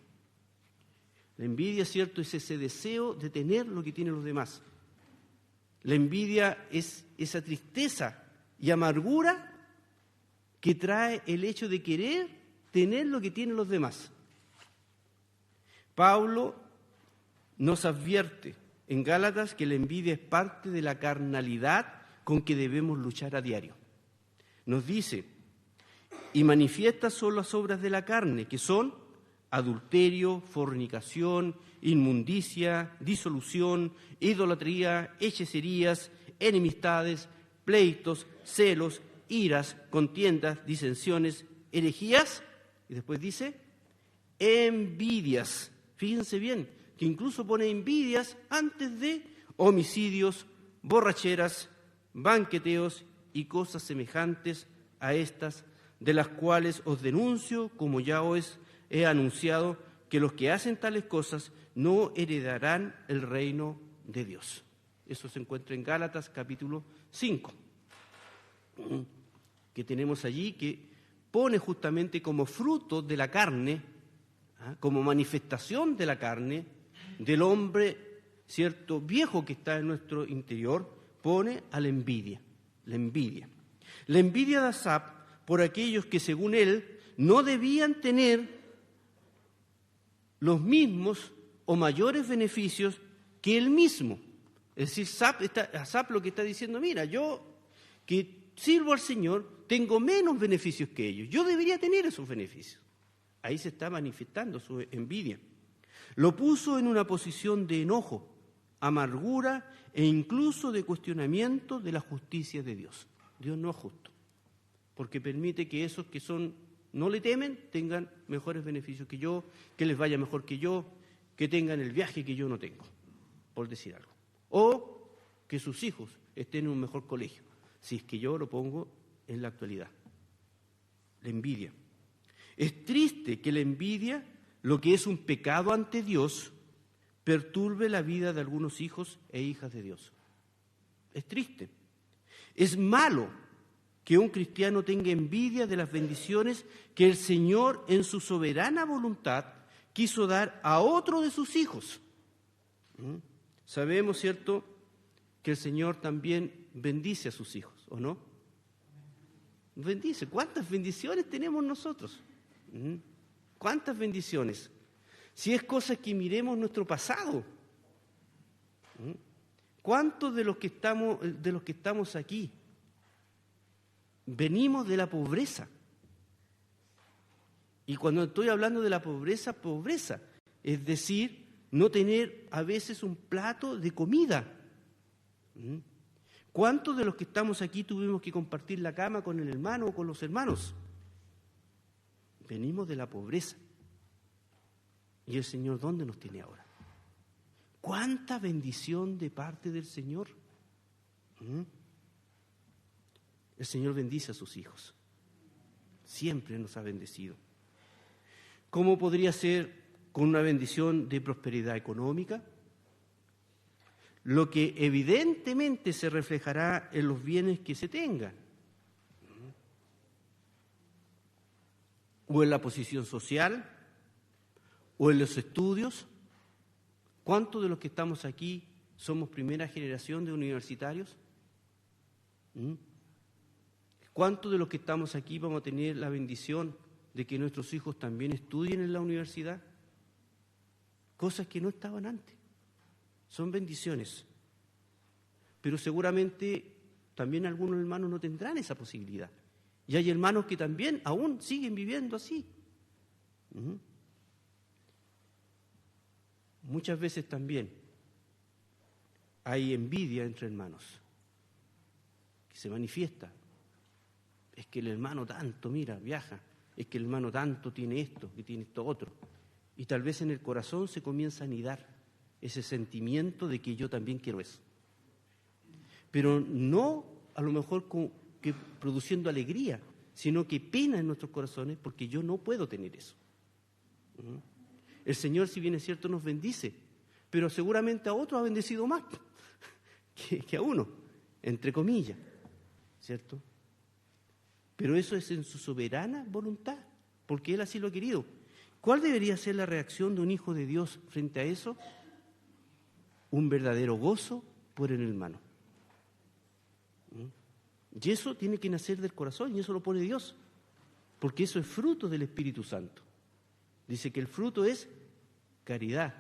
La envidia, ¿cierto?, es ese deseo de tener lo que tienen los demás. La envidia es esa tristeza y amargura que trae el hecho de querer tener lo que tienen los demás. Pablo nos advierte en Gálatas que la envidia es parte de la carnalidad con que debemos luchar a diario. Nos dice, y manifiestas son las obras de la carne, que son adulterio, fornicación, inmundicia, disolución, idolatría, hechicerías, enemistades, pleitos, celos, iras, contiendas, disensiones, herejías, y después dice, envidias. Fíjense bien, que incluso pone envidias antes de homicidios, borracheras, banqueteos y cosas semejantes a estas, de las cuales os denuncio, como ya os he anunciado, que los que hacen tales cosas no heredarán el reino de Dios. Eso se encuentra en Gálatas capítulo 5, que tenemos allí, que pone justamente como fruto de la carne, como manifestación de la carne, del hombre, cierto, viejo que está en nuestro interior, pone a la envidia. La envidia. La envidia de Asaf por aquellos que, según él, no debían tener los mismos o mayores beneficios que él mismo. Es decir, Asaf lo que está diciendo, mira, yo que sirvo al Señor tengo menos beneficios que ellos. Yo debería tener esos beneficios. Ahí se está manifestando su envidia. Lo puso en una posición de enojo, amargura e incluso de cuestionamiento de la justicia de Dios. Dios no es justo, porque permite que esos que no le temen tengan mejores beneficios que yo, que les vaya mejor que yo, que tengan el viaje que yo no tengo, por decir algo. O que sus hijos estén en un mejor colegio, si es que yo lo pongo en la actualidad. La envidia. Es triste que la envidia, lo que es un pecado ante Dios, perturbe la vida de algunos hijos e hijas de Dios. Es triste. Es malo que un cristiano tenga envidia de las bendiciones que el Señor en su soberana voluntad quiso dar a otro de sus hijos. Sabemos, ¿cierto?, que el Señor también bendice a sus hijos, ¿o no? Bendice. ¿Cuántas bendiciones tenemos nosotros? ¿Cuántas bendiciones? Si es cosa que miremos nuestro pasado. ¿Cuántos de los que estamos aquí venimos de la pobreza? Y cuando estoy hablando de la pobreza, pobreza, es decir, no tener a veces un plato de comida. ¿Cuántos de los que estamos aquí tuvimos que compartir la cama con el hermano o con los hermanos? Venimos de la pobreza. ¿Y el Señor dónde nos tiene ahora? ¿Cuánta bendición de parte del Señor? El Señor bendice a sus hijos. Siempre nos ha bendecido. ¿Cómo podría ser con una bendición de prosperidad económica? Lo que evidentemente se reflejará en los bienes que se tengan, o en la posición social, o en los estudios. ¿Cuántos de los que estamos aquí somos primera generación de universitarios? ¿Cuántos de los que estamos aquí vamos a tener la bendición de que nuestros hijos también estudien en la universidad? Cosas que no estaban antes. Son bendiciones. Pero seguramente también algunos hermanos no tendrán esa posibilidad. Y hay hermanos que también aún siguen viviendo así. Muchas veces también hay envidia entre hermanos que se manifiesta. Es que el hermano tanto, mira, viaja. Es que el hermano tanto tiene esto, que tiene esto otro. Y tal vez en el corazón se comienza a anidar ese sentimiento de que yo también quiero eso. Pero no a lo mejor que produciendo alegría, sino que pena en nuestros corazones porque yo no puedo tener eso. El Señor, si bien es cierto, nos bendice, pero seguramente a otros ha bendecido más que a uno, entre comillas, ¿cierto? Pero eso es en su soberana voluntad, porque Él así lo ha querido. ¿Cuál debería ser la reacción de un hijo de Dios frente a eso? Un verdadero gozo por el hermano. Y eso tiene que nacer del corazón, y eso lo pone Dios, porque eso es fruto del Espíritu Santo. Dice que el fruto es caridad,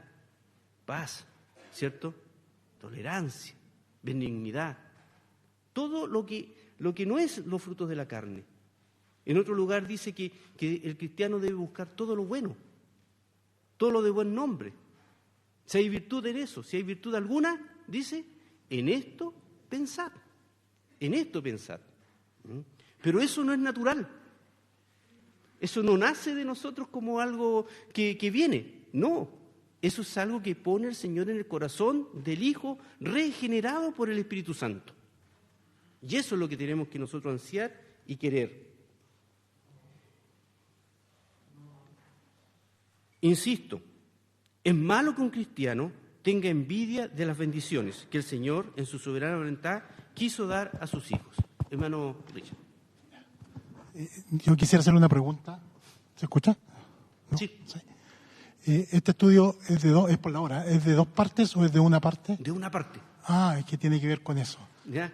paz, ¿cierto? Tolerancia, benignidad, todo lo que no es los frutos de la carne. En otro lugar dice que el cristiano debe buscar todo lo bueno, todo lo de buen nombre. Si hay virtud en eso, si hay virtud alguna, dice, en esto pensad, en esto pensad. Pero eso no es natural. Eso no nace de nosotros como algo que viene. No, eso es algo que pone el Señor en el corazón del Hijo regenerado por el Espíritu Santo. Y eso es lo que tenemos que nosotros ansiar y querer. Insisto, es malo que un cristiano tenga envidia de las bendiciones que el Señor, en su soberana voluntad, quiso dar a sus hijos. Hermano Richard. Yo quisiera hacer una pregunta. ¿Se escucha? ¿No? Sí. ¿Sí? ¿Este estudio es por la hora? ¿Es de dos partes o es de una parte? De una parte. Ah, es que tiene que ver con eso. ¿Ya?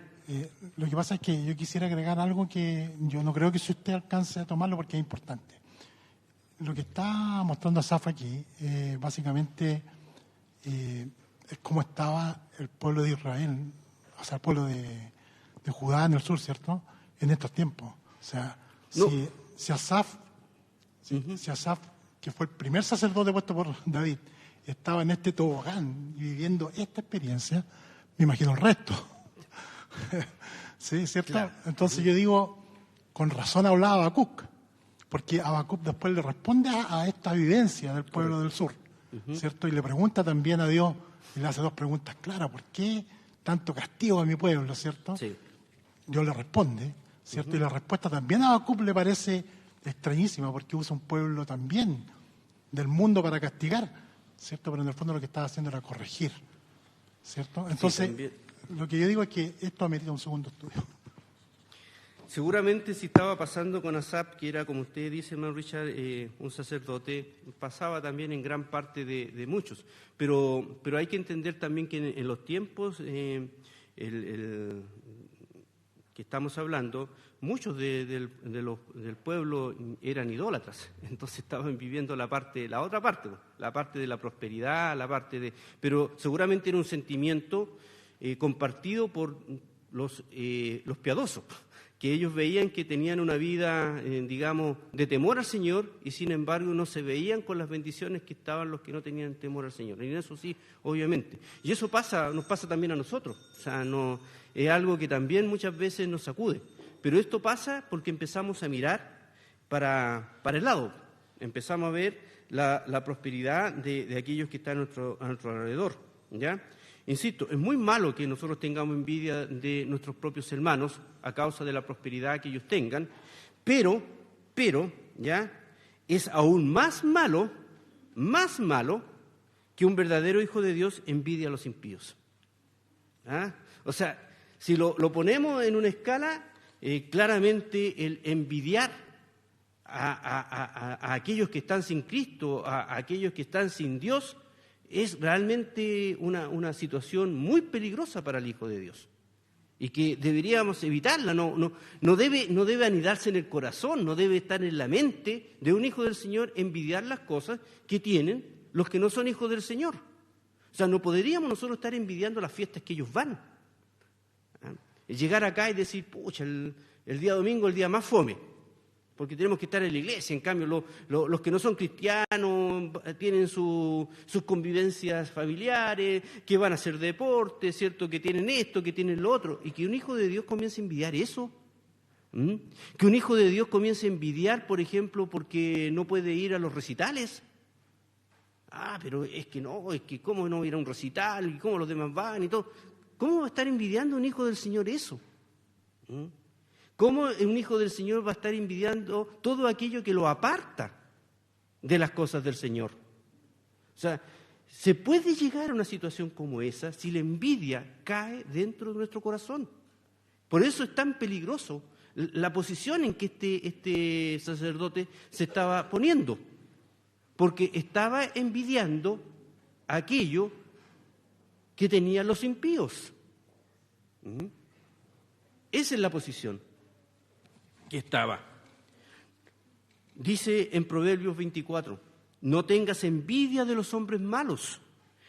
Lo que pasa es que yo quisiera agregar algo que yo no creo que si usted alcance a tomarlo porque es importante. Lo que está mostrando Asaf aquí, básicamente, es cómo estaba el pueblo de Israel, o sea, el pueblo de Judá en el sur, ¿cierto?, en estos tiempos. O sea, no. si Asaf, que fue el primer sacerdote puesto por David, estaba en este tobogán y viviendo esta experiencia, me imagino el resto. ¿Sí, cierto? Claro. Entonces yo digo, con razón hablaba Habacuc, porque Habacuc después le responde a esta vivencia del pueblo del sur, ¿cierto? Y le pregunta también a Dios, y le hace dos preguntas claras: ¿por qué tanto castigo a mi pueblo, cierto? Sí. Dios le responde, ¿cierto? Y la respuesta también a Habacuc le parece extrañísima, porque usa un pueblo también del mundo para castigar, ¿cierto? Pero en el fondo lo que estaba haciendo era corregir, ¿cierto? Entonces, sí, lo que yo digo es que esto amerita un segundo estudio. Seguramente si estaba pasando con Asaf, que era, como usted dice, hermano Richard, un sacerdote, pasaba también en gran parte de muchos. Pero hay que entender también que en los tiempos que estamos hablando, muchos del pueblo eran idólatras. Entonces estaban viviendo la otra parte, la parte de la prosperidad, pero seguramente era un sentimiento compartido por los piadosos, que ellos veían que tenían una vida, digamos, de temor al Señor, y sin embargo no se veían con las bendiciones que estaban los que no tenían temor al Señor. Y en eso sí, obviamente. Y eso nos pasa también a nosotros. O sea, no es algo que también muchas veces nos sacude. Pero esto pasa porque empezamos a mirar para el lado. Empezamos a ver la prosperidad de aquellos que están a nuestro alrededor, ¿ya? Insisto, es muy malo que nosotros tengamos envidia de nuestros propios hermanos a causa de la prosperidad que ellos tengan, pero, ¿ya? Es aún más malo que un verdadero hijo de Dios envidie a los impíos. ¿Ah? O sea, si lo ponemos en una escala, claramente el envidiar a aquellos que están sin Cristo, a aquellos que están sin Dios, es realmente una situación muy peligrosa para el Hijo de Dios y que deberíamos evitarla. No debe anidarse en el corazón, no debe estar en la mente de un hijo del Señor envidiar las cosas que tienen los que no son hijos del Señor. O sea, no podríamos nosotros estar envidiando las fiestas que ellos van. Llegar acá y decir, pucha, el día domingo es el día más fome, porque tenemos que estar en la iglesia. En cambio, los que no son cristianos tienen sus convivencias familiares, que van a hacer deporte, ¿cierto? Que tienen esto, que tienen lo otro. Y que un hijo de Dios comience a envidiar eso. Que un hijo de Dios comience a envidiar, por ejemplo, porque no puede ir a los recitales. Pero es que cómo no ir a un recital, y cómo los demás van y todo. ¿Cómo va a estar envidiando un hijo del Señor eso? ¿Cómo un hijo del Señor va a estar envidiando todo aquello que lo aparta de las cosas del Señor? O sea, se puede llegar a una situación como esa si la envidia cae dentro de nuestro corazón. Por eso es tan peligroso la posición en que este sacerdote se estaba poniendo, porque estaba envidiando aquello que tenían los impíos. Esa es la posición que estaba. Dice en Proverbios 24, no tengas envidia de los hombres malos,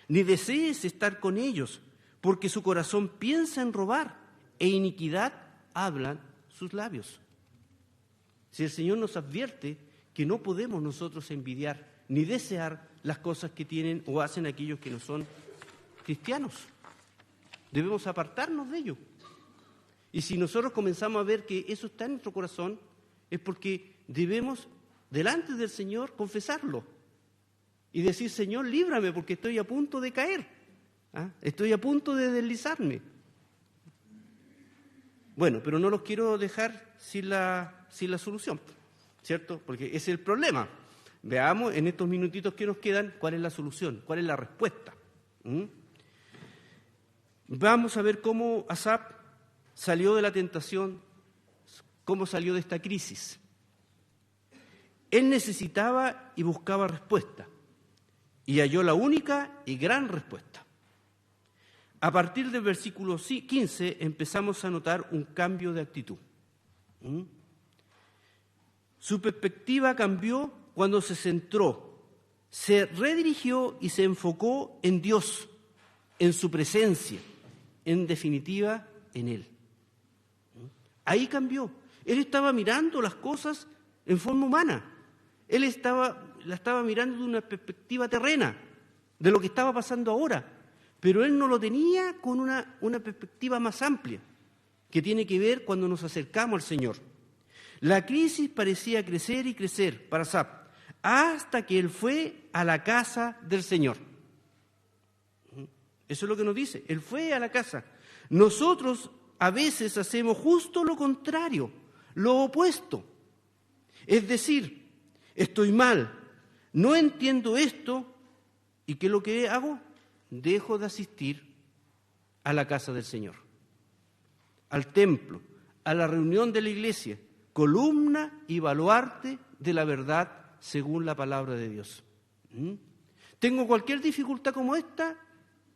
ni desees estar con ellos, porque su corazón piensa en robar, e iniquidad hablan sus labios. Si el Señor nos advierte que no podemos nosotros envidiar ni desear las cosas que tienen o hacen aquellos que no son cristianos, debemos apartarnos de ello. Y si nosotros comenzamos a ver que eso está en nuestro corazón, es porque debemos, delante del Señor, confesarlo y decir, Señor, líbrame porque estoy a punto de caer, estoy a punto de deslizarme. Bueno, pero no los quiero dejar sin la solución, ¿cierto? Porque ese es el problema. Veamos en estos minutitos que nos quedan cuál es la solución, cuál es la respuesta. Vamos a ver cómo Asaf salió de la tentación, cómo salió de esta crisis. Él necesitaba y buscaba respuesta, y halló la única y gran respuesta. A partir del versículo 15 empezamos a notar un cambio de actitud. Su perspectiva cambió cuando se centró, se redirigió y se enfocó en Dios, en su presencia, en definitiva, en Él. Ahí cambió. Él estaba mirando las cosas en forma humana. Él la estaba mirando de una perspectiva terrena, de lo que estaba pasando ahora. Pero él no lo tenía con una perspectiva más amplia, que tiene que ver cuando nos acercamos al Señor. La crisis parecía crecer y crecer para Asaf, hasta que él fue a la casa del Señor. Eso es lo que nos dice. Él fue a la casa. Nosotros a veces hacemos justo lo contrario, lo opuesto. Es decir, estoy mal, no entiendo esto, ¿y qué es lo que hago? Dejo de asistir a la casa del Señor, al templo, a la reunión de la iglesia, columna y baluarte de la verdad según la palabra de Dios. Tengo cualquier dificultad como esta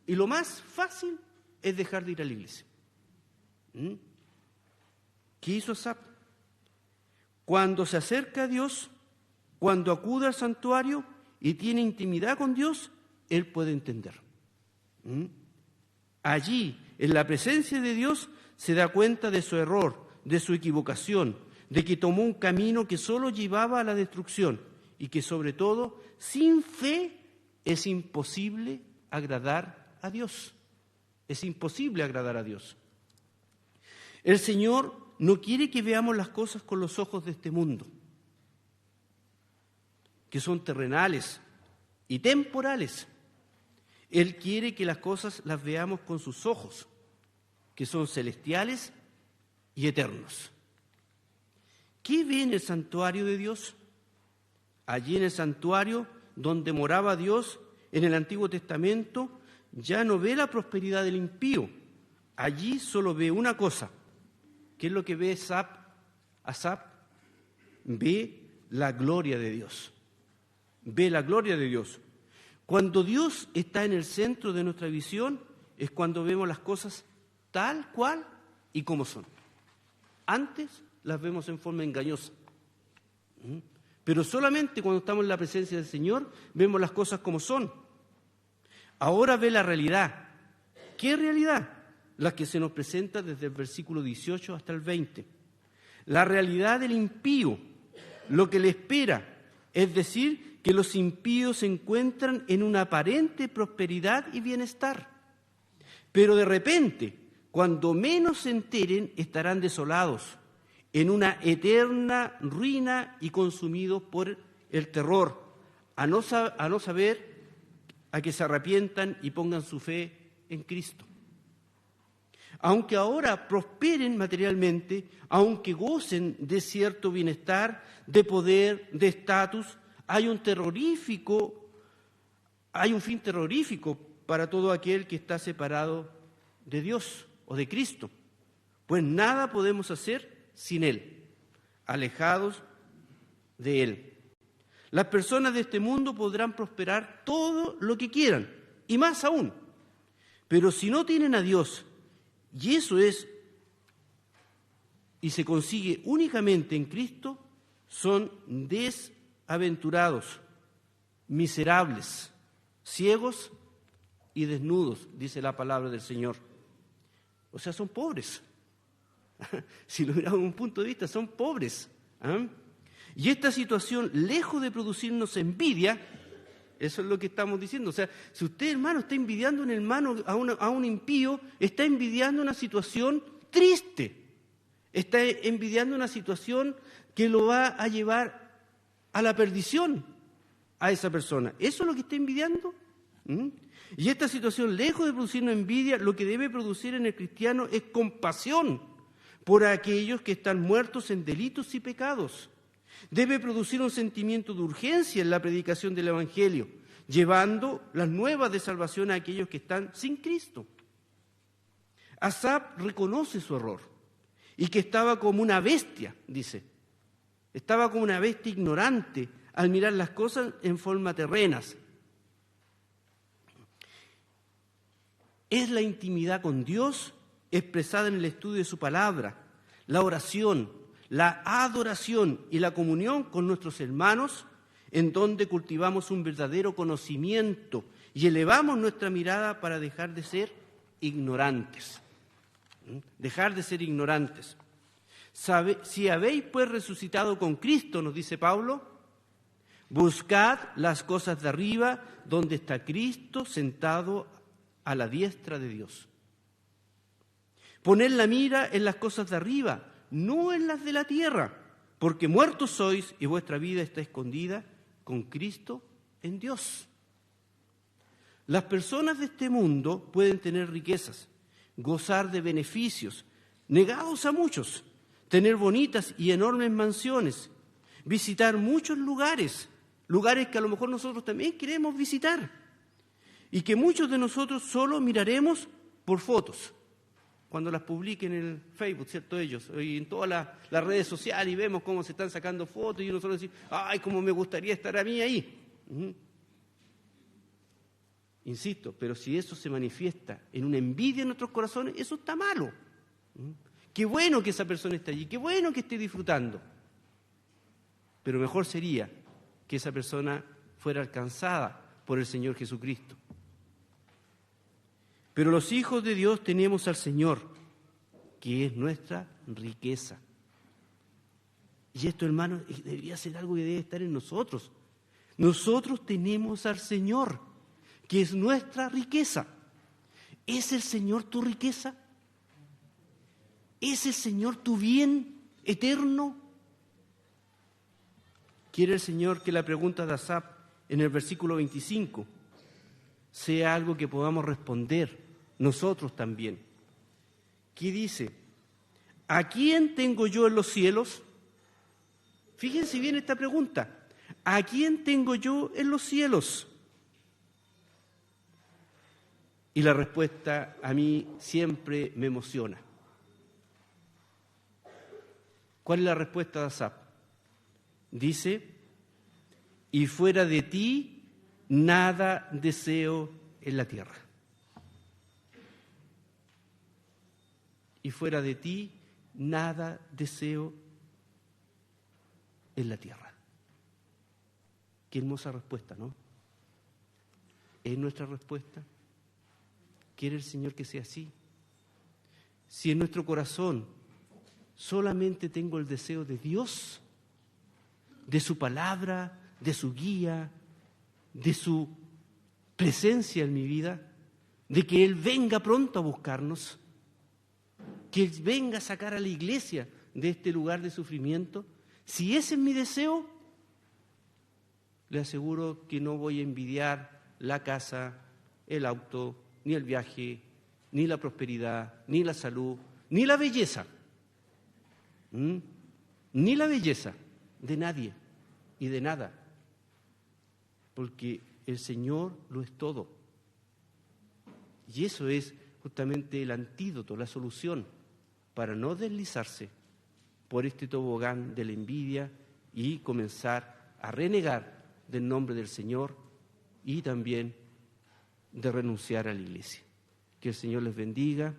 y lo más fácil es dejar de ir a la iglesia. ¿Qué hizo Asaf? Cuando se acerca a Dios, cuando acude al santuario y tiene intimidad con Dios, él puede entender. Allí, en la presencia de Dios, se da cuenta de su error, de su equivocación, de que tomó un camino que solo llevaba a la destrucción y que, sobre todo, sin fe es imposible agradar a Dios. Es imposible agradar a Dios. El Señor no quiere que veamos las cosas con los ojos de este mundo, que son terrenales y temporales. Él quiere que las cosas las veamos con sus ojos, que son celestiales y eternos. ¿Qué ve en el santuario de Dios? Allí en el santuario donde moraba Dios en el Antiguo Testamento, ya no ve la prosperidad del impío. Allí solo ve una cosa. ¿Qué es lo que ve Asaf? Ve la gloria de Dios. Ve la gloria de Dios. Cuando Dios está en el centro de nuestra visión, es cuando vemos las cosas tal cual y como son. Antes las vemos en forma engañosa. Pero solamente cuando estamos en la presencia del Señor, vemos las cosas como son. Ahora ve la realidad. ¿Qué realidad? La que se nos presenta desde el versículo 18 hasta el 20. La realidad del impío, lo que le espera, es decir, que los impíos se encuentran en una aparente prosperidad y bienestar. Pero de repente, cuando menos se enteren, estarán desolados, en una eterna ruina y consumidos por el terror, a no saber a que se arrepientan y pongan su fe en Cristo. Aunque ahora prosperen materialmente, aunque gocen de cierto bienestar, de poder, de estatus, hay un fin terrorífico para todo aquel que está separado de Dios o de Cristo, pues nada podemos hacer sin Él, alejados de Él. Las personas de este mundo podrán prosperar todo lo que quieran, y más aún, pero si no tienen a Dios, y eso es, y se consigue únicamente en Cristo, son desaventurados, miserables, ciegos y desnudos, dice la palabra del Señor. O sea, son pobres. Si lo miramos desde un punto de vista, son pobres. Y esta situación, lejos de producirnos envidia, eso es lo que estamos diciendo. O sea, si usted, hermano, está envidiando un hermano a un impío, está envidiando una situación triste. Está envidiando una situación que lo va a llevar a la perdición a esa persona. ¿Eso es lo que está envidiando? Y esta situación, lejos de producirnos envidia, lo que debe producir en el cristiano es compasión por aquellos que están muertos en delitos y pecados. Debe producir un sentimiento de urgencia en la predicación del Evangelio, llevando las nuevas de salvación a aquellos que están sin Cristo. Asaf reconoce su error y que estaba como una bestia, dice. Estaba como una bestia ignorante al mirar las cosas en forma terrenas. Es la intimidad con Dios expresada en el estudio de su palabra, la oración, la adoración y la comunión con nuestros hermanos, en donde cultivamos un verdadero conocimiento y elevamos nuestra mirada para dejar de ser ignorantes. Dejar de ser ignorantes. Si habéis pues resucitado con Cristo, nos dice Pablo, buscad las cosas de arriba, donde está Cristo sentado a la diestra de Dios. Poned la mira en las cosas de arriba, no en las de la tierra, porque muertos sois y vuestra vida está escondida con Cristo en Dios. Las personas de este mundo pueden tener riquezas, gozar de beneficios, negados a muchos, tener bonitas y enormes mansiones, visitar muchos lugares que a lo mejor nosotros también queremos visitar y que muchos de nosotros solo miraremos por fotos, cuando las publiquen en el Facebook, ¿cierto? Ellos, y en todas las redes sociales y vemos cómo se están sacando fotos y nosotros decimos, ¡ay, cómo me gustaría estar a mí ahí! Insisto, pero si eso se manifiesta en una envidia en nuestros corazones, eso está malo. Qué bueno que esa persona esté allí, qué bueno que esté disfrutando. Pero mejor sería que esa persona fuera alcanzada por el Señor Jesucristo. Pero los hijos de Dios tenemos al Señor, que es nuestra riqueza. Y esto, hermanos, debería ser algo que debe estar en nosotros. Nosotros tenemos al Señor, que es nuestra riqueza. ¿Es el Señor tu riqueza? ¿Es el Señor tu bien eterno? Quiere el Señor que la pregunta de Asaf en el versículo 25 sea algo que podamos responder nosotros también. ¿Qué dice? ¿A quién tengo yo en los cielos? Fíjense bien esta pregunta. ¿A quién tengo yo en los cielos? Y la respuesta a mí siempre me emociona. ¿Cuál es la respuesta de Asaf? Dice, y fuera de ti nada deseo en la tierra. Y fuera de ti nada deseo en la tierra. Qué hermosa respuesta, ¿no? ¿Es nuestra respuesta? ¿Quiere el Señor que sea así? Si en nuestro corazón solamente tengo el deseo de Dios, de su palabra, de su guía, de su presencia en mi vida, de que Él venga pronto a buscarnos, que Él venga a sacar a la iglesia de este lugar de sufrimiento, si ese es mi deseo, le aseguro que no voy a envidiar la casa, el auto, ni el viaje, ni la prosperidad, ni la salud, ni la belleza. Ni la belleza de nadie y de nada. Porque el Señor lo es todo. Y eso es justamente el antídoto, la solución para no deslizarse por este tobogán de la envidia y comenzar a renegar del nombre del Señor y también de renunciar a la iglesia. Que el Señor les bendiga.